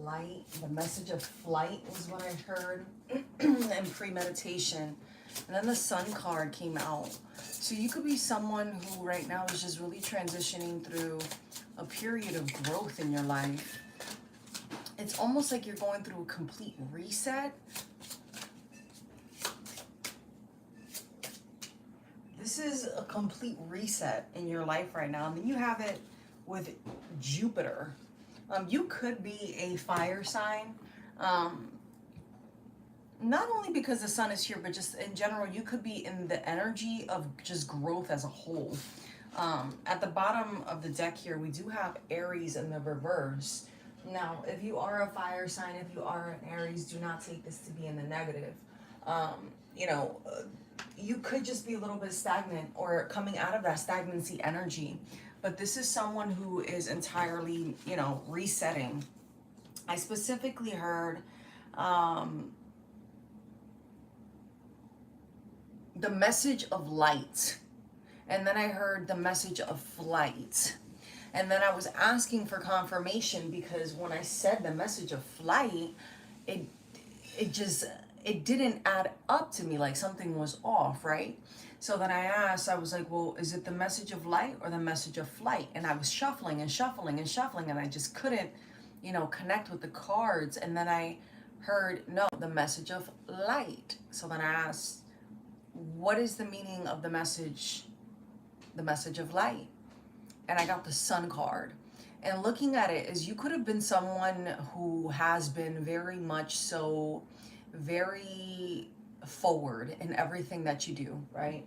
light, the message of flight was what I heard, and premeditation. And then the Sun card came out. So you could be someone who right now is just really transitioning through a period of growth in your life. It's almost like you're going through a complete reset. This is a complete reset in your life right now. And then you have it with Jupiter. You could be a fire sign. Not only because the sun is here, but just in general, you could be in the energy of just growth as a whole. At the bottom of the deck here, we do have Aries in the reverse. Now, if you are a fire sign, if you are an Aries, do not take this to be in the negative. You know, you could just be a little bit stagnant or coming out of that stagnancy energy. But this is someone who is entirely, you know, resetting. I specifically heard the message of light. And then I heard the message of flight. And then I was asking for confirmation because when I said the message of flight, it didn't add up to me, like something was off, right? So then I asked, I was like, well, is it the message of light or the message of flight? And I was shuffling and shuffling and shuffling, and I just couldn't, you know, connect with the cards. And then I heard, no, the message of light. So then I asked, what is the meaning of the message of light? And I got the Sun card. And looking at it, is you could have been someone who has been very much so, very forward in everything that you do, right?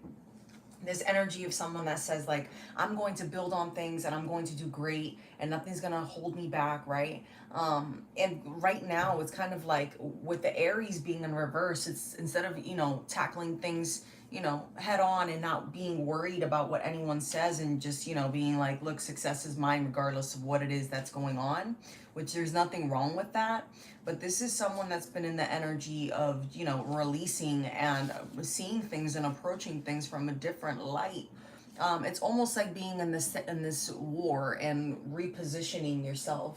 This energy of someone that says like, I'm going to build on things and I'm going to do great and nothing's gonna hold me back, right? And right now it's kind of like with the Aries being in reverse, it's instead of, you know, tackling things, you know, head on and not being worried about what anyone says and just, you know, being like, look, success is mine regardless of what it is that's going on, which there's nothing wrong with that. But this is someone that's been in the energy of, you know, releasing and seeing things and approaching things from a different light. It's almost like being in this war and repositioning yourself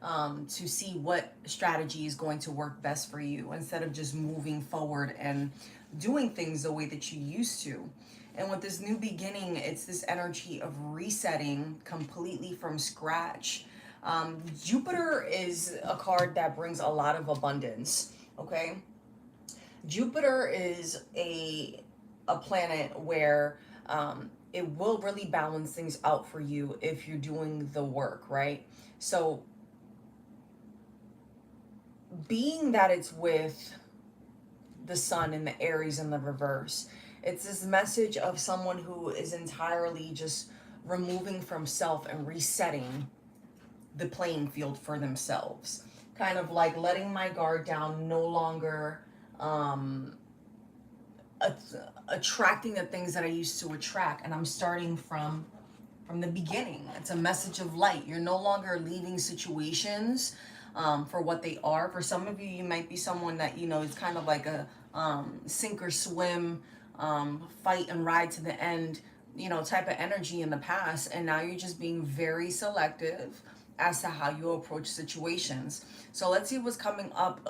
to see what strategy is going to work best for you instead of just moving forward and doing things the way that you used to. And with this new beginning, it's this energy of resetting completely from scratch. Jupiter is a card that brings a lot of abundance, okay? Jupiter is a planet where it will really balance things out for you if you're doing the work, right? So being that it's with the sun and the Aries in the reverse, it's this message of someone who is entirely just removing from self and resetting the playing field for themselves, kind of like letting my guard down, no longer attracting the things that I used to attract, and I'm starting from the beginning. It's a message of light. You're no longer leaving situations for what they are. For some of you, you might be someone that, you know, is kind of like a sink or swim, fight and ride to the end, you know, type of energy in the past. And now you're just being very selective as to how you approach situations. So let's see what's coming up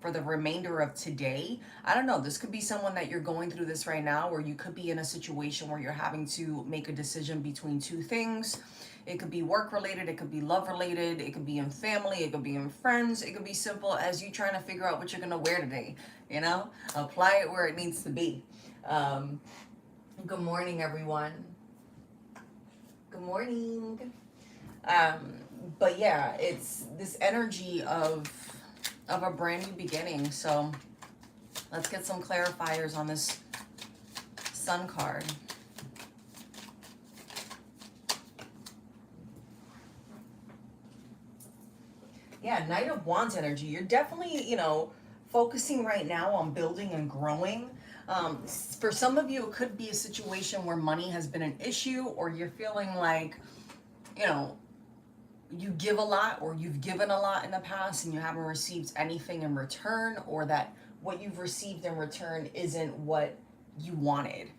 for the remainder of today. I don't know, this could be someone that you're going through this right now, or you could be in a situation where you're having to make a decision between two things. It could be work related, it could be love related, it could be in family, it could be in friends, it could be simple as you trying to figure out what you're gonna wear today, you know? Apply it where it needs to be. Good morning, everyone. Good morning. But yeah, it's this energy of a brand new beginning. So let's get some clarifiers on this Sun card. Yeah, Knight of Wands energy. You're definitely, you know, focusing right now on building and growing. For some of you, it could be a situation where money has been an issue, or you're feeling like, you know, you give a lot or you've given a lot in the past and you haven't received anything in return, or that what you've received in return isn't what you wanted,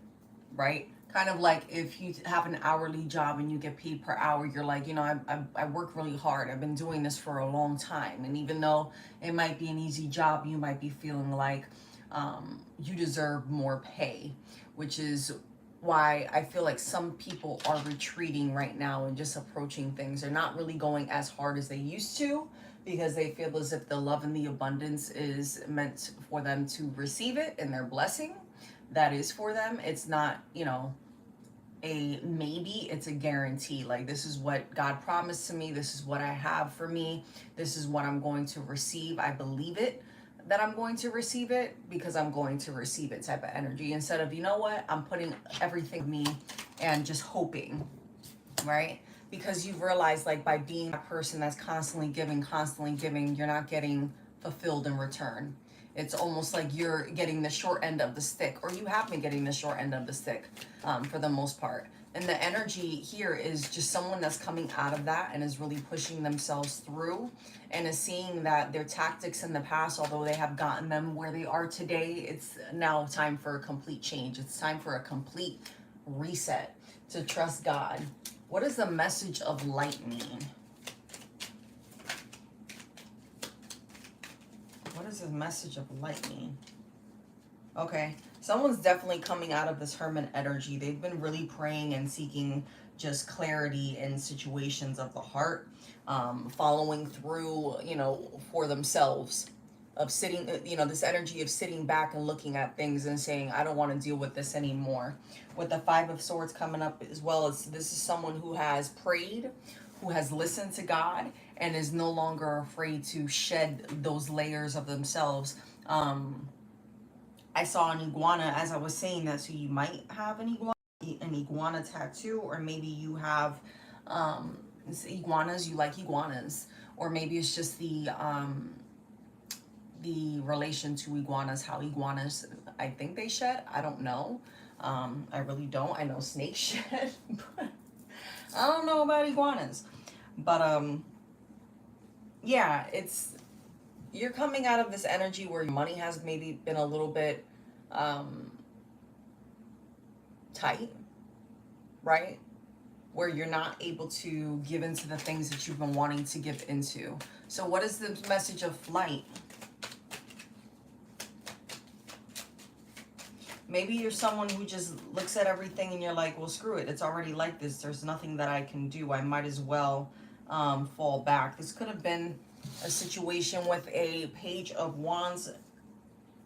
right? kind of like if you have an hourly job and you get paid per hour, you're like, you know, I work really hard. I've been doing this for a long time. And even though it might be an easy job, you might be feeling like you deserve more pay, which is why I feel like some people are retreating right now and just approaching things. They're not really going as hard as they used to because they feel as if the love and the abundance is meant for them to receive it and their blessing that is for them. It's not, you know, a maybe, it's a guarantee. Like, this is what God promised to me. This is what I have for me. This is what I'm going to receive. I believe it that I'm going to receive it because I'm going to receive it type of energy, instead of, you know what, I'm putting everything in me and just hoping, right? Because you've realized, like, by being a person that's constantly giving, you're not getting fulfilled in return. It's almost like you're getting the short end of the stick, or you have been getting the short end of the stick for the most part. And the energy here is just someone that's coming out of that and is really pushing themselves through and is seeing that their tactics in the past, although they have gotten them where they are today, it's now time for a complete change. It's time for a complete reset, to trust God. What does the message of light mean? What does the message of light mean? Okay, someone's definitely coming out of this hermit energy. They've been really praying and seeking just clarity in situations of the heart, following through, you know, for themselves, of sitting, you know, this energy of sitting back and looking at things and saying, I don't want to deal with this anymore. With the Five of Swords coming up as well, as this is someone who has prayed, who has listened to God, and is no longer afraid to shed those layers of themselves. I saw an iguana as I was saying that, so you might have an iguana tattoo, or maybe you have iguanas, you like iguanas, or maybe it's just the relation to iguanas, how iguanas, I think they shed. I don't know. I really don't. I know snakes shed, but I don't know about iguanas. But yeah, it's, you're coming out of this energy where money has maybe been a little bit tight, right? Where you're not able to give into the things that you've been wanting to give into. So what is the message of flight? Maybe you're someone who just looks at everything and you're like, well, screw it. It's already like this. There's nothing that I can do. I might as well fall back. This could have been a situation with a Page of Wands.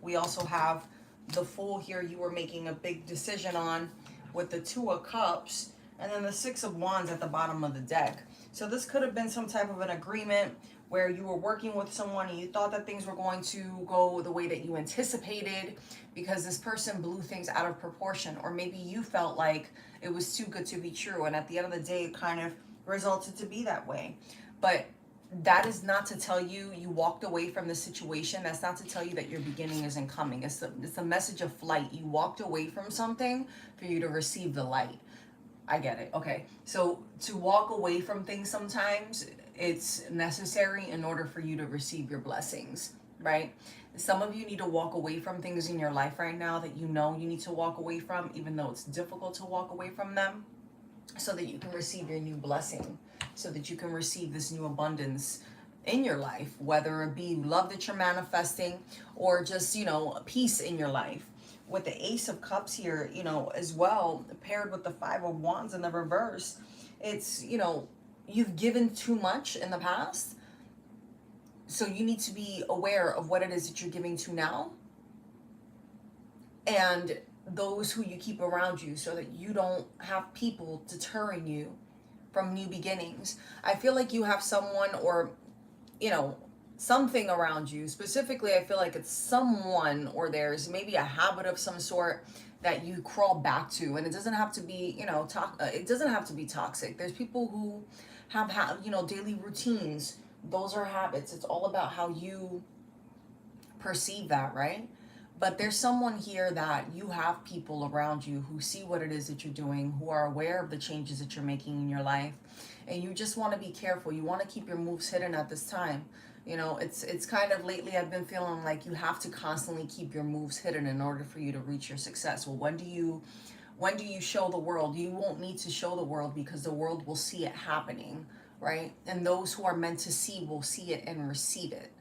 We also have the Fool here. You were making a big decision on, with the Two of Cups, and then the Six of Wands at the bottom of the deck. So this could have been some type of an agreement where you were working with someone and you thought that things were going to go the way that you anticipated, because this person blew things out of proportion, or maybe you felt like it was too good to be true, and at the end of the day it kind of resulted to be that way. But that is not to tell you you walked away from the situation. That's not to tell you that your beginning isn't coming. It's the message of flight. You walked away from something for you to receive the light. I get it. Okay. So to walk away from things, sometimes it's necessary in order for you to receive your blessings, right? Some of you need to walk away from things in your life right now that you know you need to walk away from, even though it's difficult to walk away from them, so that you can receive your new blessing, so that you can receive this new abundance in your life, whether it be love that you're manifesting or just, you know, peace in your life. With the Ace of Cups here, you know, as well, paired with the Five of Wands in the reverse, it's, you know, you've given too much in the past, so you need to be aware of what it is that you're giving to now, and those who you keep around you, so that you don't have people deterring you from new beginnings. I feel like you have someone, or, you know, something around you. Specifically, I feel like it's someone, or there's maybe a habit of some sort that you crawl back to, and it doesn't have to be, you know, it doesn't have to be toxic. There's people who have, you know, daily routines. Those are habits. It's all about how you perceive that, right? But there's someone here that you have people around you who see what it is that you're doing, who are aware of the changes that you're making in your life, and you just want to be careful. You want to keep your moves hidden at this time. You know, it's kind of, lately I've been feeling like you have to constantly keep your moves hidden in order for you to reach your success. Well, when When do you show the world? You won't need to show the world because the world will see it happening, right? And those who are meant to see will see it and receive it.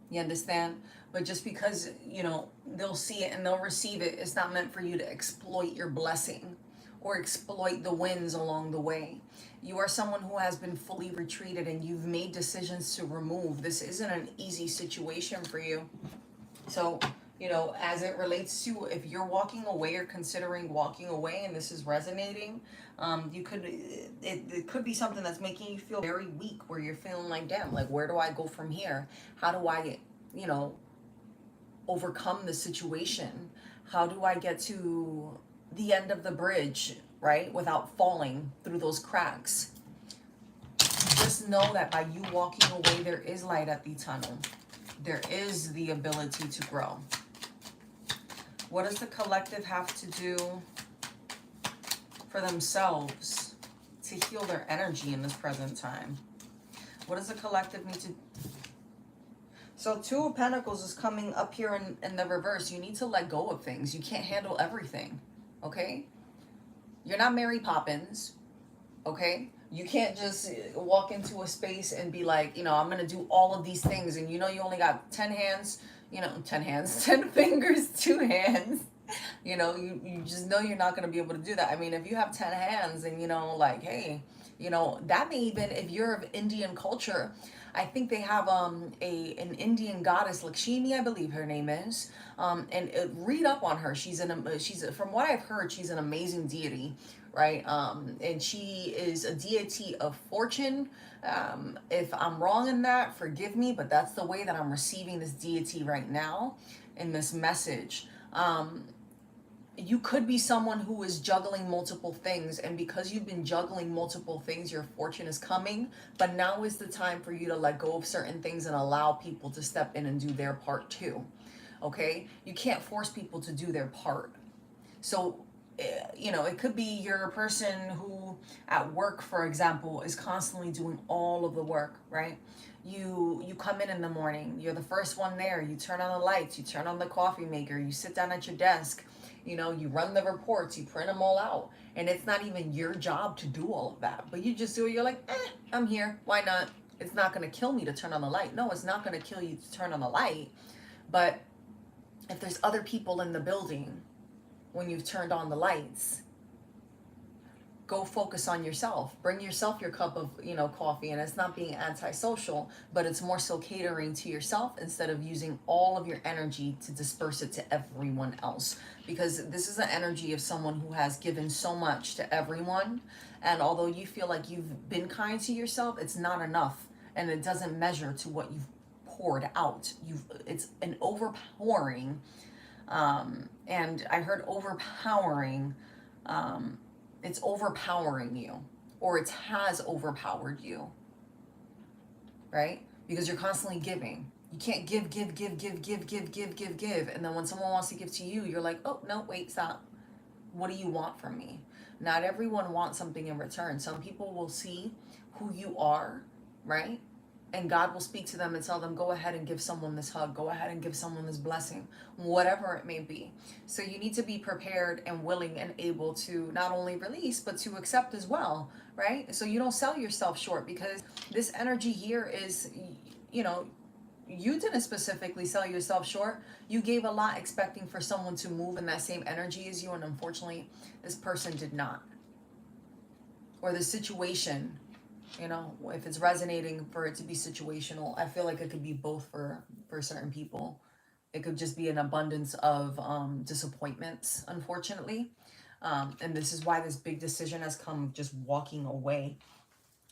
You understand? But just because, you know, they'll see it and they'll receive it, it's not meant for you to exploit your blessing or exploit the wins along the way. You are someone who has been fully retreated and you've made decisions to remove. This isn't an easy situation for you. So, you know, as it relates to if you're walking away or considering walking away and this is resonating, it could be something that's making you feel very weak, where you're feeling like, damn, like, where do I go from here? How do I, you know, overcome the situation? How do I get to the end of the bridge, right, without falling through those cracks? Just know that by you walking away, there is light at the tunnel. There is the ability to grow. What does the collective have to do for themselves to heal their energy in this present time? What does the collective need to... So 2 of Pentacles is coming up here in the reverse. You need to let go of things. You can't handle everything, okay? You're not Mary Poppins, okay? You can't just walk into a space and be like, you know, I'm going to do all of these things. And you know, you only got 10 hands, you know, 10 hands, 10 fingers, 2 hands. You know, you just know you're not going to be able to do that. I mean, if you have 10 hands and, you know, like, hey, you know, that may even, if you're of Indian culture, I think they have an Indian goddess, Lakshmi, I believe her name is. And read up on her. She's from what I've heard, she's an amazing deity, right? And she is a deity of fortune. If I'm wrong in that, forgive me, but that's the way that I'm receiving this deity right now in this message. You could be someone who is juggling multiple things, and because you've been juggling multiple things, your fortune is coming, but now is the time for you to let go of certain things and allow people to step in and do their part too, okay? You can't force people to do their part. So, you know, it could be you're a person who at work, for example, is constantly doing all of the work, right? You come in the morning, you're the first one there, you turn on the lights, you turn on the coffee maker, you sit down at your desk, you know, you run the reports, you print them all out. And it's not even your job to do all of that. But you just do it. You're like, I'm here. Why not? It's not going to kill me to turn on the light. No, it's not going to kill you to turn on the light. But if there's other people in the building when you've turned on the lights, go focus on yourself. Bring yourself your cup of, you know, coffee. And it's not being antisocial, but it's more so catering to yourself instead of using all of your energy to disperse it to everyone else. Because this is an energy of someone who has given so much to everyone. And although you feel like you've been kind to yourself, it's not enough. And it doesn't measure to what you've poured out. It's an overpowering. And I heard overpowering. It's overpowering you, or it has overpowered you, right? Because you're constantly giving. You can't give. And then when someone wants to give to you, you're like, oh, no, wait, stop. What do you want from me? Not everyone wants something in return. Some people will see who you are, right? And God will speak to them and tell them, go ahead and give someone this hug. Go ahead and give someone this blessing, whatever it may be. So you need to be prepared and willing and able to not only release, but to accept as well, right? So you don't sell yourself short, because this energy here is, you know, you didn't specifically sell yourself short. You gave a lot expecting for someone to move in that same energy as you. And unfortunately, this person did not. Or the situation, you know, if it's resonating for it to be situational, I feel like it could be both for certain people. It could just be an abundance of disappointments, unfortunately. And this is why this big decision has come, just walking away.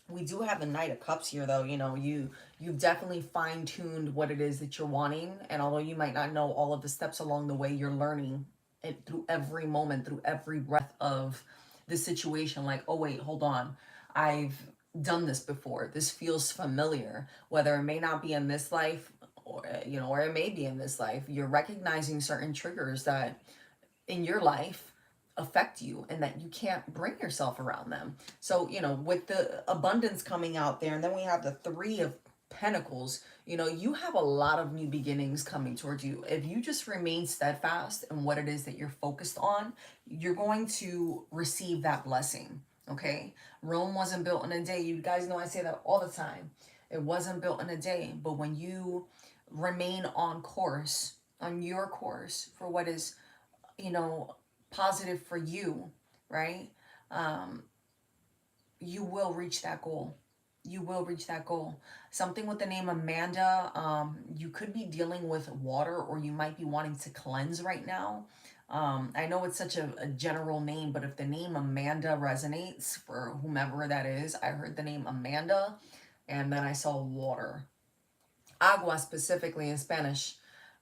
We do have the Knight of Cups here, though. You know, you've definitely fine-tuned what it is that you're wanting. And although you might not know all of the steps along the way, you're learning it through every moment, through every breath of the situation. Like, oh, wait, hold on. I've done this before. This feels familiar, whether it may not be in this life, or, you know, or it may be in this life. You're recognizing certain triggers that in your life affect you and that you can't bring yourself around them. So, you know, with the abundance coming out there, and then we have the 3 of Pentacles, you know, you have a lot of new beginnings coming towards you. If you just remain steadfast in what it is that you're focused on, you're going to receive that blessing. Okay. Rome wasn't built in a day. You guys know I say that all the time. It wasn't built in a day. But when you remain on course, on your course for what is, you know, positive for you, right? You will reach that goal. You will reach that goal. Something with the name Amanda. You could be dealing with water, or you might be wanting to cleanse right now. I know it's such a general name, but if the name Amanda resonates for whomever that is, I heard the name Amanda and then I saw water. Agua specifically in Spanish.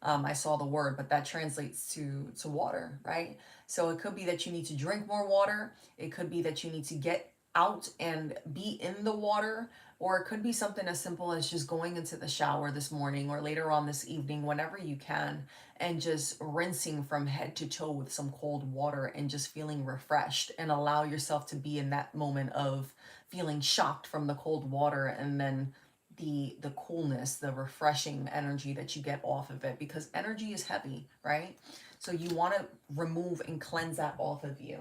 I saw the word, but that translates to water, right? So it could be that you need to drink more water. It could be that you need to get out and be in the water, or it could be something as simple as just going into the shower this morning or later on this evening, whenever you can, and just rinsing from head to toe with some cold water and just feeling refreshed, and allow yourself to be in that moment of feeling shocked from the cold water, and then the coolness, the refreshing energy that you get off of it, because energy is heavy, right? So you want to remove and cleanse that off of you,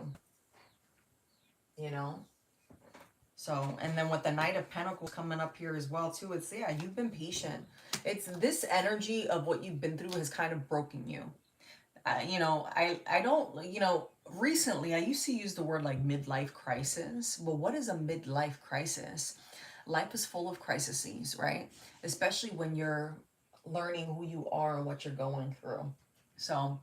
you know? So, and then with the Knight of Pentacles coming up here as well too, it's, yeah, you've been patient. It's this energy of what you've been through has kind of broken you. You know, I don't, you know, recently I used to use the word like midlife crisis. Well, what is a midlife crisis? Life is full of crises, right? Especially when you're learning who you are and what you're going through. So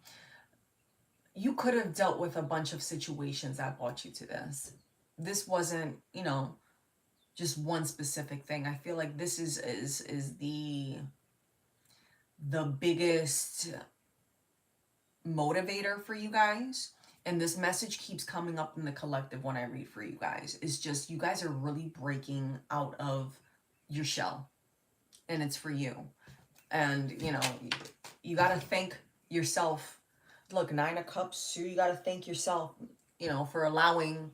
you could have dealt with a bunch of situations that brought you to this. This wasn't, you know, just one specific thing. I feel like this is the biggest motivator for you guys. And this message keeps coming up in the collective when I read for you guys. It's just, you guys are really breaking out of your shell, and it's for you. And, you know, you got to thank yourself. Look, 9 of Cups too. You got to thank yourself, you know, for allowing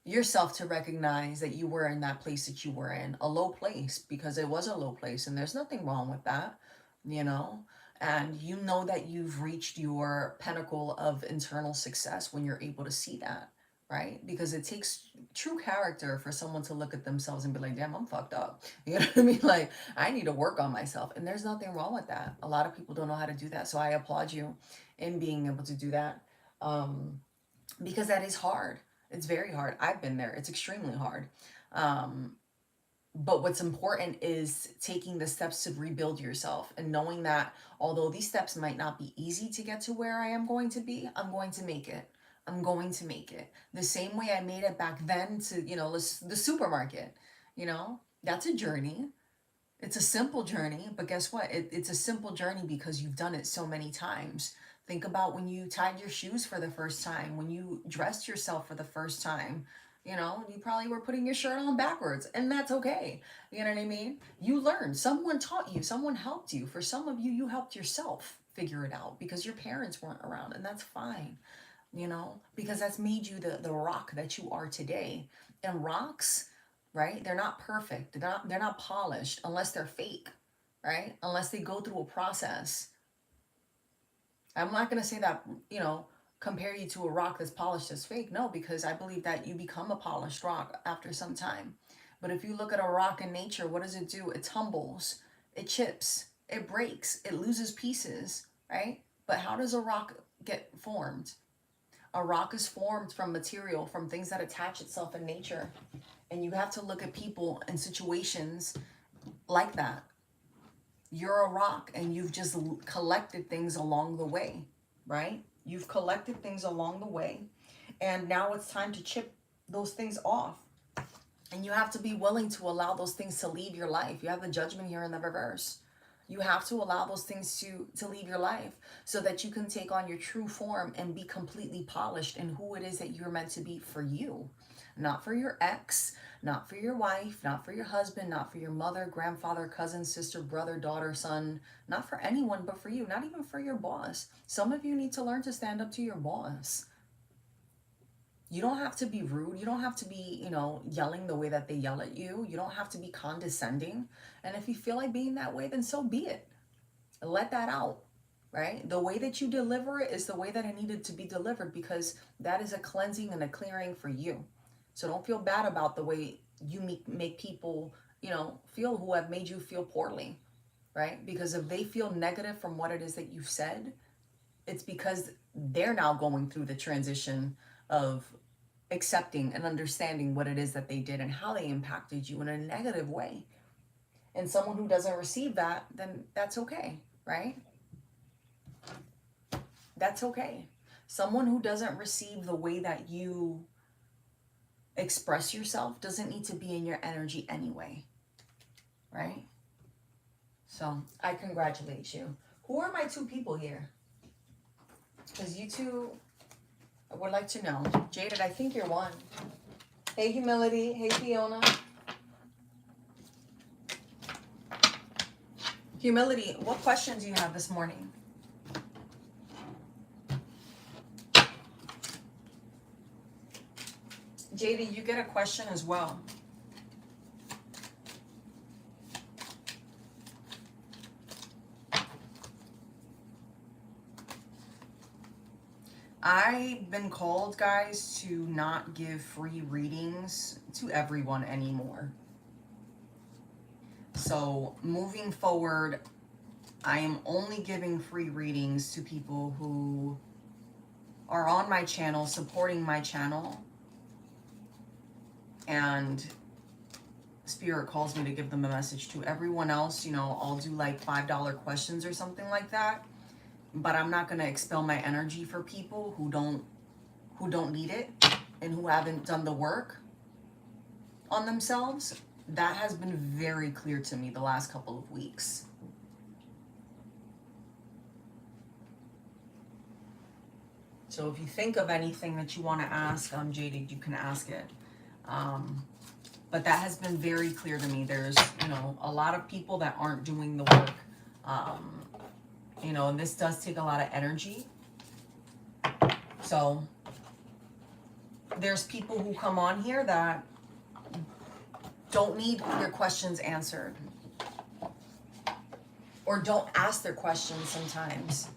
yourself to recognize that you were in that place that you were in, a low place, because it was a low place, and there's nothing wrong with that, you know. And you know that you've reached your pinnacle of internal success when you're able to see that, right? Because it takes true character for someone to look at themselves and be like, damn, I'm fucked up. You know what I mean? Like, I need to work on myself. And there's nothing wrong with that. A lot of people don't know how to do that. So I applaud you in being able to do that, because that is hard. It's very hard. I've been there. It's extremely hard. But what's important is taking the steps to rebuild yourself, and knowing that although these steps might not be easy to get to where I am going to be, I'm going to make it. I'm going to make it. The same way I made it back then to, you know, the supermarket, you know, that's a journey. It's a simple journey, but guess what? It's a simple journey because you've done it so many times. Think about when you tied your shoes for the first time, when you dressed yourself for the first time. You know, you probably were putting your shirt on backwards, and that's okay. You know what I mean? You learned. Someone taught you. Someone helped you. For some of you, you helped yourself figure it out because your parents weren't around, and that's fine. You know, because that's made you the rock that you are today. And rocks, right? They're not perfect. They're not polished unless they're fake, right? Unless they go through a process. I'm not going to say that, you know, compare you to a rock that's polished as fake. No, because I believe that you become a polished rock after some time. But if you look at a rock in nature, what does it do? It tumbles, it chips, it breaks, it loses pieces, right? But how does a rock get formed? A rock is formed from material, from things that attach itself in nature. And you have to look at people and situations like that. You're a rock, and you've just collected things along the way, right? You've collected things along the way, and now it's time to chip those things off. And you have to be willing to allow those things to leave your life. You have the Judgment here in the reverse. You have to allow those things to leave your life so that you can take on your true form and be completely polished in who it is that you're meant to be for you. Not for your ex, not for your wife, not for your husband, not for your mother, grandfather, cousin, sister, brother, daughter, son, not for anyone but for you, not even for your boss. Some of you need to learn to stand up to your boss. You don't have to be rude. You don't have to be, you know, yelling the way that they yell at you. You don't have to be condescending. And if you feel like being that way, then so be it. Let that out, right? The way that you deliver it is the way that it needed to be delivered, because that is a cleansing and a clearing for you. So don't feel bad about the way you make people, you know, feel, who have made you feel poorly, right? Because if they feel negative from what it is that you've said, it's because they're now going through the transition of accepting and understanding what it is that they did and how they impacted you in a negative way. And someone who doesn't receive that, then that's okay, right? That's okay. Someone who doesn't receive the way that you express yourself doesn't need to be in your energy anyway, right? So I congratulate you. Who are my two people here? Because you two, I would like to know. Jaded, I think you're one. Hey, Humility. Hey, Fiona. Humility, what questions do you have this morning? JD, you get a question as well. I've been called, guys, to not give free readings to everyone anymore. So moving forward, I am only giving free readings to people who are on my channel, supporting my channel, and Spirit calls me to give them a message. To everyone else, you know, I'll do like $5 questions or something like that. But I'm not going to expel my energy for people who don't need it and who haven't done the work on themselves. That has been very clear to me the last couple of weeks. So if you think of anything that you want to ask, Jaded, you can ask it. But that has been very clear to me. There's, you know, a lot of people that aren't doing the work. You know, and this does take a lot of energy. So there's people who come on here that don't need their questions answered, or don't ask their questions sometimes,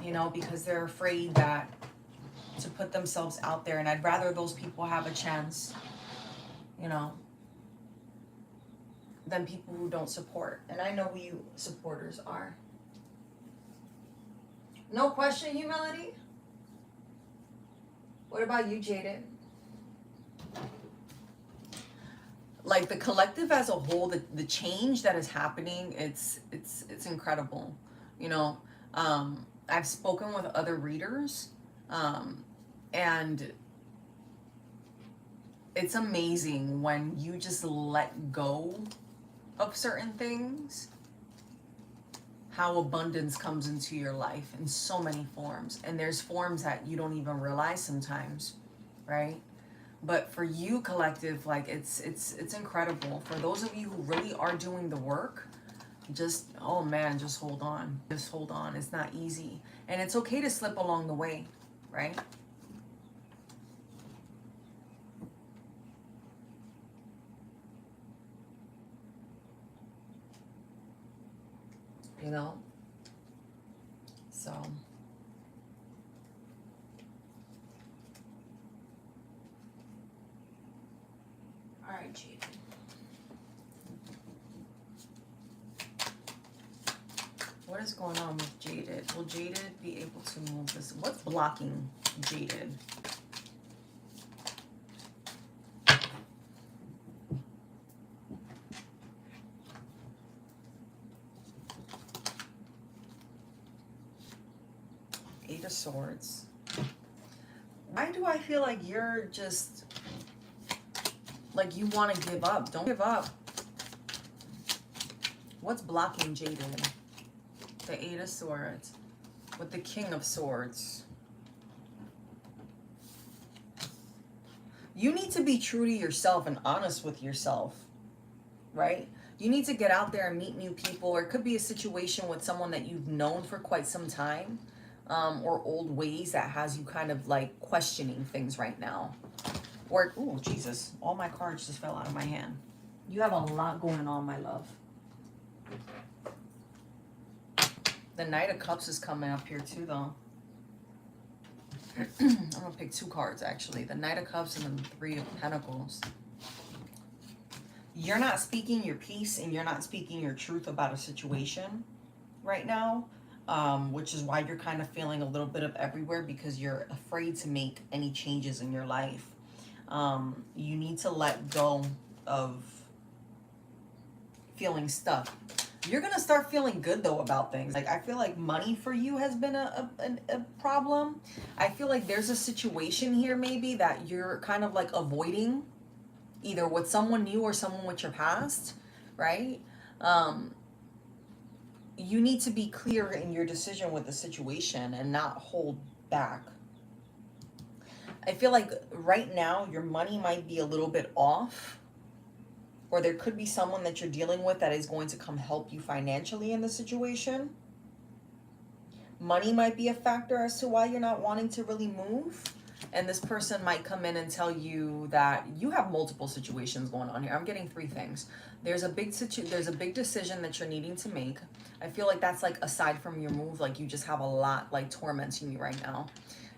you know, because they're afraid that to put themselves out there. And I'd rather those people have a chance, you know, than people who don't support. And I know who you supporters are. No question, Humility? What about you, Jaded? Like the collective as a whole, the change that is happening, it's incredible. You know, I've spoken with other readers, and it's amazing when you just let go of certain things, how abundance comes into your life in so many forms. And there's forms that you don't even realize sometimes, right? But for you, collective, like it's incredible. For those of you who really are doing the work, just, oh man, just hold on. Just hold on. It's not easy. And it's okay to slip along the way, right? You know? So. All right, Jaded. What is going on with Jaded? Will Jaded be able to move this? What's blocking Jaded? Eight of Swords. Why do I feel like you're just, like you want to give up? Don't give up. What's blocking Jaded? The Eight of Swords with the King of Swords. You need to be true to yourself and honest with yourself, right? You need to get out there and meet new people. Or it could be a situation with someone that you've known for quite some time, or old ways that has you kind of like questioning things right now. Or, oh, Jesus, all my cards just fell out of my hand. You have a lot going on, my love. The Knight of Cups is coming up here too, though. I'm going to pick 2 cards, actually. The Knight of Cups and then the 3 of Pentacles. You're not speaking your piece and you're not speaking your truth about a situation right now, which is why you're kind of feeling a little bit of everywhere, because you're afraid to make any changes in your life. You need to let go of feeling stuck. You're going to start feeling good, though, about things. Like, I feel like money for you has been a problem. I feel like there's a situation here maybe that you're kind of like avoiding, either with someone new or someone with your past, right? You need to be clear in your decision with the situation and not hold back. I feel like right now your money might be a little bit off, or there could be someone that you're dealing with that is going to come help you financially in the situation. Money might be a factor as to why you're not wanting to really move. And this person might come in and tell you that you have multiple situations going on here. I'm getting 3 things. There's a big decision that you're needing to make. I feel like that's like aside from your move, like you just have a lot like tormenting you right now.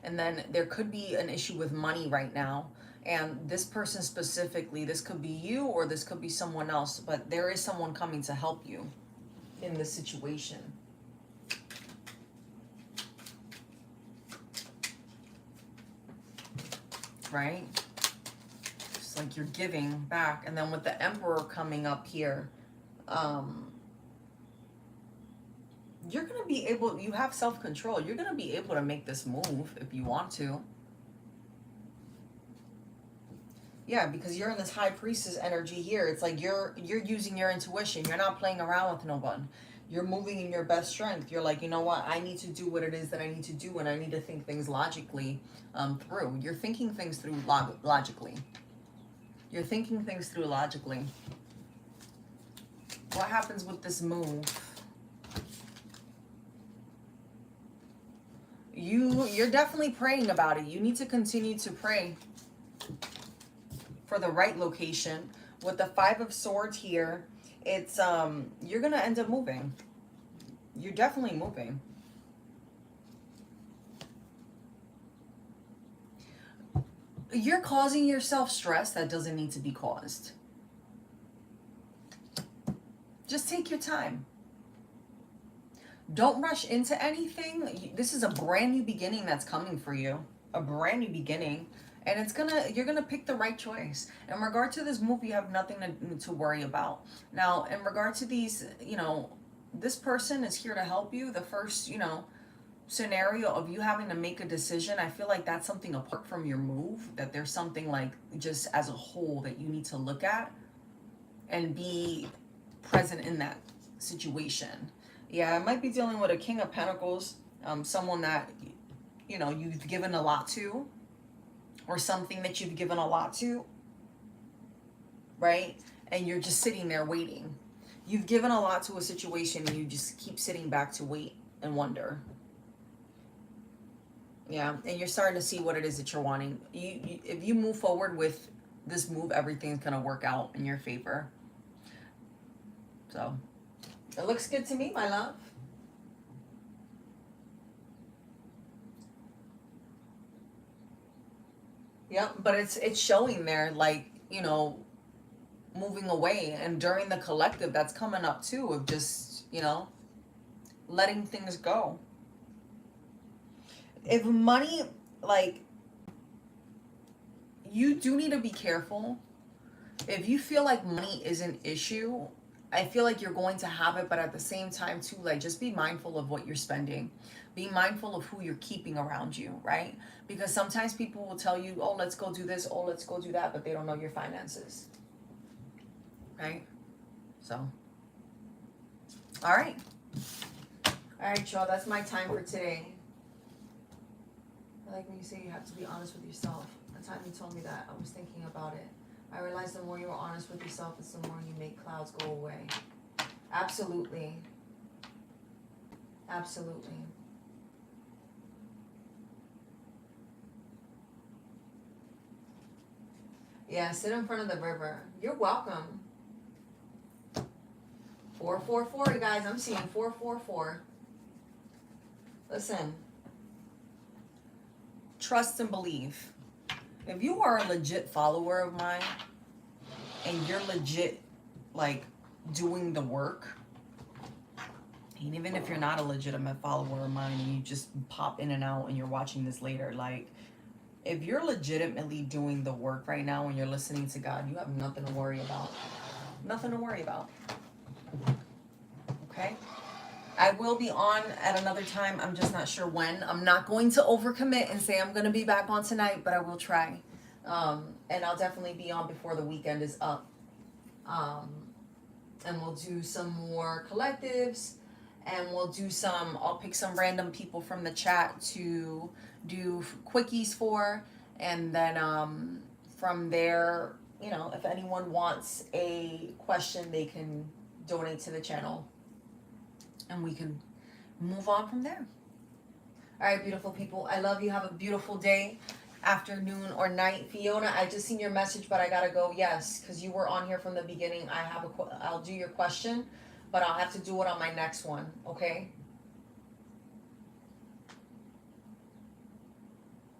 And then there could be an issue with money right now. And this person specifically, this could be you or this could be someone else, but there is someone coming to help you in this situation. Right? It's like you're giving back. And then with the Emperor coming up here, you're going to be able, you have self-control. You're going to be able to make this move if you want to. Yeah, because you're in this High Priestess energy here. It's like you're using your intuition. You're not playing around with no one. You're moving in your best strength. You're like, you know what? I need to do what it is that I need to do, and I need to think things logically through. You're thinking things through logically. You're thinking things through logically. What happens with this move? You're definitely praying about it. You need to continue to pray for the right location. With the 5 of Swords here, it's you're gonna end up moving. You're definitely moving. You're causing yourself stress that doesn't need to be caused. Just take your time. Don't rush into anything. This is a brand new beginning that's coming for you. A brand new beginning. And you're gonna pick the right choice. In regard to this move, you have nothing to worry about. Now, in regard to these, this person is here to help you. The first, scenario of you having to make a decision, I feel like that's something apart from your move, that there's something like just as a whole that you need to look at and be present in that situation. Yeah, I might be dealing with a King of Pentacles, someone that, you've given a lot to, or something that you've given a lot to, right? And you're just sitting there waiting. You've given a lot to a situation and you just keep sitting back to wait and wonder. Yeah, and you're starting to see what it is that you're wanting. If you move forward with this move, everything's gonna work out in your favor. So, it looks good to me, my love. Yep, but it's showing there, like, moving away. And during the collective, that's coming up too, of just, letting things go. If money, like, you do need to be careful. If you feel like money is an issue, I feel like you're going to have it, but at the same time too, like, just be mindful of what you're spending. Be mindful of who you're keeping around you, right? Because sometimes people will tell you, oh, let's go do this, oh, let's go do that, but they don't know your finances, right? So, all right. All right, y'all, that's my time for today. I like when you say you have to be honest with yourself. The time you told me that, I was thinking about it. I realized the more you're honest with yourself, it's the more you make clouds go away. Absolutely. Absolutely. Yeah, sit in front of the river. You're welcome. 444, you guys. I'm seeing 444. Listen. Trust and believe. If you are a legit follower of mine and you're legit, like, doing the work, and even if you're not a legitimate follower of mine and you just pop in and out and you're watching this later, like, if you're legitimately doing the work right now and you're listening to God, you have nothing to worry about. Nothing to worry about. Okay? I will be on at another time. I'm just not sure when. I'm not going to overcommit and say I'm going to be back on tonight, but I will try. And I'll definitely be on before the weekend is up. And we'll do some more collectives. And we'll do some, I'll pick some random people from the chat to do quickies for. And then from there, you know, if anyone wants a question, they can donate to the channel. And we can move on from there. All right, beautiful people. I love you. Have a beautiful day, afternoon, or night. Fiona, I just seen your message, but I gotta go. Yes, because you were on here from the beginning. I'll do your question, but I'll have to do it on my next one. Okay.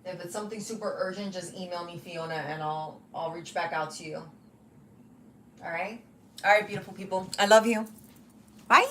If it's something super urgent, just email me, Fiona, and I'll reach back out to you. All right. All right, beautiful people. I love you. Bye.